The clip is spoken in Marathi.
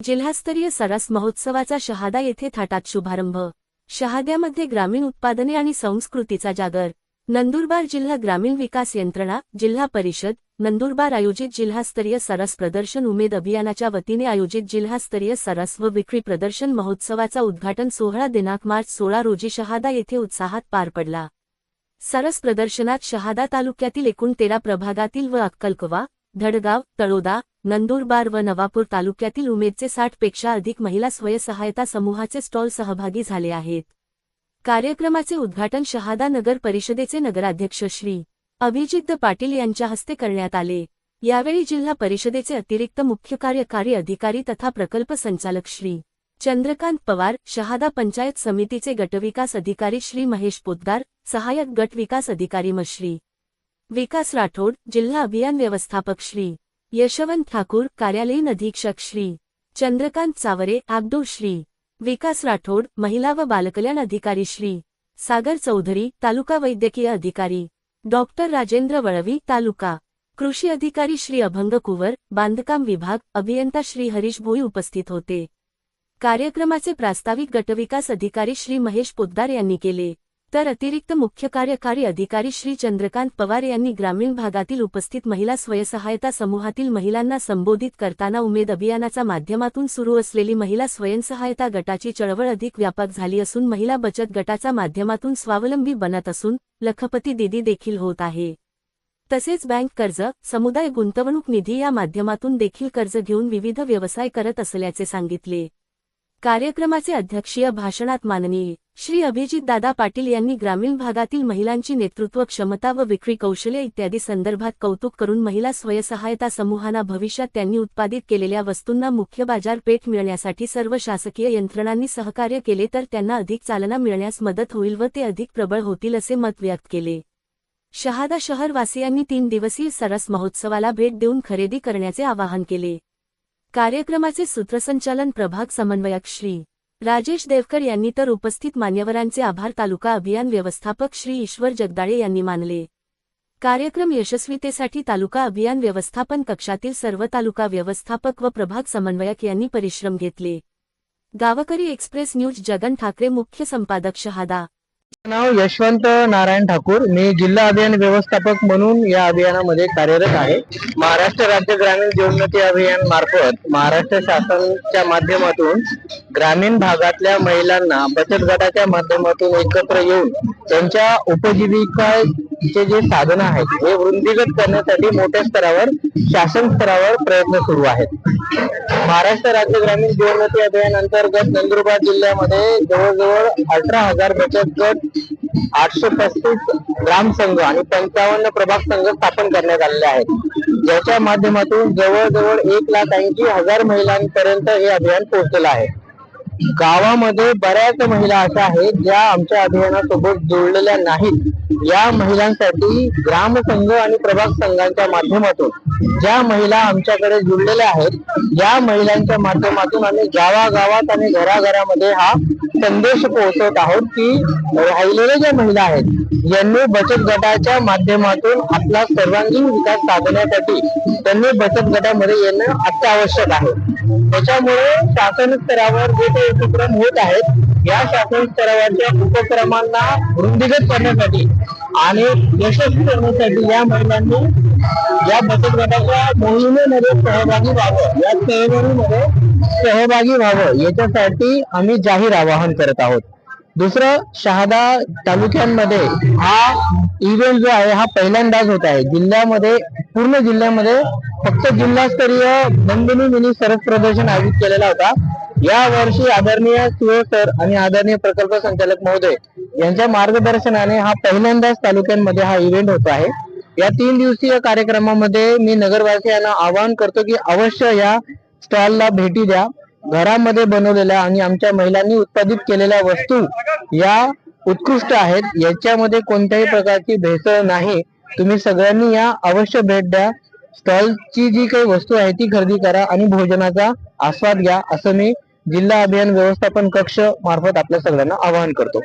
जिल्हास्तरीय सरस महोत्सवाचा शहादा येथे थाटात शुभारंभ। शहाद्यामध्ये ग्रामीण उत्पादने आणि संस्कृतीचा जागर। नंदुरबार जिल्हा ग्रामीण विकास यंत्रणा, जिल्हा परिषद, नंदुरबार आयोजित जिल्हास्तरीय सरस प्रदर्शन उमेद अभियानाच्या वतीने आयोजित जिल्हास्तरीय सरस व विक्री प्रदर्शन महोत्सवाचा उद्घाटन सोहळा दिनांक मार्च 16 रोजी शहादा येथे उत्साहात पार पडला। सरस प्रदर्शनात शहादा तालुक्यातील एकूण 13 प्रभागातील व अक्कलकुवा, धडगाव, तळोदा, नंदुरबार व नवापूर तालुक्यातील उमेदचे 60 पेक्षा अधिक महिला स्वयंसहायता समूहाचे स्टॉल सहभागी झाले आहेत। कार्यक्रमाचे उद्घाटन शहादा नगर परिषदेचे नगराध्यक्ष श्री अभिजित पाटील यांच्या हस्ते करण्यात आले। यावेळी जिल्हा परिषदेचे अतिरिक्त मुख्य कार्यकारी अधिकारी तथा प्रकल्प संचालक श्री चंद्रकांत पवार, शहादा पंचायत समितीचे गटविकास अधिकारी श्री महेश पोद्दार, सहाय्यक गट विकास अधिकारी श्री विकास राठोड, जिल्हा अभियान व्यवस्थापक श्री यशवंत ठाकूर, कार्यालयीन अधीक्षक श्री चंद्रकांत चावरे, आगदो श्री विकास राठोड, महिला व बालकल्याण अधिकारी श्री सागर चौधरी, तालुका वैद्यकीय अधिकारी डॉक्टर राजेंद्र वळवी, तालुका कृषी अधिकारी श्री अभंग कुवर, बांधकाम विभाग अभियंता श्री हरीश भोई उपस्थित होते। कार्यक्रमाचे प्रास्ताविक गटविकास अधिकारी श्री महेश पोद्दार यांनी केले, तर अतिरिक्त मुख्य कार्यकारी अधिकारी श्री चंद्रकांत पवार यांनी ग्रामीण भागातील उपस्थित महिला स्वयंसहायता समूहातील महिलांना संबोधित करताना उमेद अभियानाच्या माध्यमातून सुरू असलेली महिला स्वयंसहायता गटाची चळवळ अधिक व्यापक झाली असून महिला बचत गटाच्या माध्यमातून स्वावलंबी बनत असून लखपती दीदी देखील होत आहे। तसेच बँक कर्ज, समुदाय गुंतवणूक निधी या माध्यमातून देखील कर्ज घेऊन विविध व्यवसाय करत असल्याचे सांगितले। कार्यक्रमाचे अध्यक्षीय भाषणात माननीय श्री अभिजित दादा पाटील यांनी ग्रामीण भागातील महिलांची नेतृत्व क्षमता व विक्री कौशल्य इत्यादी संदर्भात कौतुक करून महिला स्वयंसहायता समूहांना भविष्यात त्यांनी उत्पादित केलेल्या वस्तूंना मुख्य बाजारपेठ मिळण्यासाठी सर्व शासकीय यंत्रणांनी सहकार्य केले तर त्यांना अधिक चालना मिळण्यास मदत होईल व ते अधिक प्रबळ होतील असे मत व्यक्त केले। शहादा शहरवासियांनी 3 दिवसीय सरस महोत्सवाला भेट देऊन खरेदी करण्याचे आवाहन केले। कार्यक्रमाचे सूत्रसंचालन प्रभाग समन्वयक श्री राजेश देवकर यांनी तर उपस्थित मान्यवरांचे आभार तालुका अभियान व्यवस्थापक श्री ईश्वर जगदाळे यांनी मानले। कार्यक्रम यशस्वीतेसाठी तालुका अभियान व्यवस्थापन कक्षातील सर्व तालुका व्यवस्थापक व प्रभाग समन्वयक यांनी परिश्रम घेतले। गावकरी एक्सप्रेस न्यूज जगन ठाकरे, मुख्य संपादक शहादा। नाव यशवंत नारायण ठाकूर, मी जिल्हा अभियान व्यवस्थापक म्हणून या अभियानामध्ये कार्यरत आहे। महाराष्ट्र राज्य ग्रामीण जीवनोन्नती अभियान मार्फत महाराष्ट्र शासनाच्या माध्यमातून ग्रामीण भागातल्या महिलांना बचत गटाच्या माध्यमातून एकत्र येऊन त्यांच्या उपजीविकाचे जे साधन आहेत हे वृद्धिंगत करण्यासाठी मोठ्या स्तरावर शासन स्तरावर प्रयत्न सुरू आहेत। महाराष्ट्र राज्य ग्रामीण जीवनोन्नती अभियान अंतर्गत नंदुरबार जिल्ह्यामध्ये जवळजवळ 18,000 बचत गट, 835 ग्राम संघ आणि 55 प्रभाग संघ स्थापन करण्यात आलेले आहेत, ज्याच्या माध्यमातून जवळजवळ 1,80,000 महिलांपर्यंत हे अभियान पोहोचलेलं आहे। गावामध्ये बऱ्याच महिला अशा आहेत ज्या आमच्या अभियानासोबत जोडलेल्या नाहीत। या महिलांसाठी ग्राम संघ आणि प्रभाग संघांच्या माध्यमातून ज्या महिला आमच्याकडे जुळलेल्या आहेत, या महिलांच्या माध्यमातून आम्ही गावागावात आणि घराघरामध्ये हा संदेश पोहोचवत आहोत की राहिलेल्या ज्या महिला आहेत यांनी बचत गटाच्या माध्यमातून आपला सर्वांगीण विकास साधण्यासाठी त्यांनी बचत गटामध्ये येणं अत्यावश्यक आहे। त्याच्यामुळे शासन स्तरावर जे काही उपक्रम होत आहेत, या शासन स्तरावरच्या उपक्रमांना वृद्धिंगत करण्यासाठी आणि यशस्वी करण्यासाठी या महिलांनी या बचत गटाच्या मोहिमेमध्ये सहभागी व्हावं, या चळवळीमध्ये सहभागी व्हावं याच्यासाठी आम्ही जाहीर आवाहन करत आहोत। दुसरं, शहादा तालुक्यांमध्ये हा इव्हेंट जो आहे हा पहिल्यांदाच होत आहे। जिल्ह्यामध्ये पूर्ण जिल्ह्यामध्ये फक्त जिल्हास्तरीय नंदिनी मिनी सरस प्रदर्शन आयोजित केलेला होता। या वर्षी आदरणीय सीओ सर आणि आदरणीय प्रकल्प संचालक महोदय यांच्या मार्गदर्शनाने हा पहिल्यांदाच तालुक्यांमध्ये हा इव्हेंट होत आहे। या 3 दिवसीय कार्यक्रमामध्ये मी नगरवासियांना आवाहन करतो की अवश्य या स्टॉलला भेटी द्या। घरामध्ये बनवलेल्या आणि आमच्या महिलांनी उत्पादित केलेल्या वस्तू या उत्कृष्ट आहेत, याच्यामध्ये कोणत्याही प्रकारची भेसळ नाही। तुम्ही सगळ्यांनी या अवश्य भेट द्या, स्टॉलची जी काही वस्तू आहे ती खरेदी करा आणि भोजनाचा आस्वाद घ्या, असं मी जिल्हा अभियान व्यवस्थापन कक्ष मार्फत आपल्या सगळ्यांना आवाहन करतो।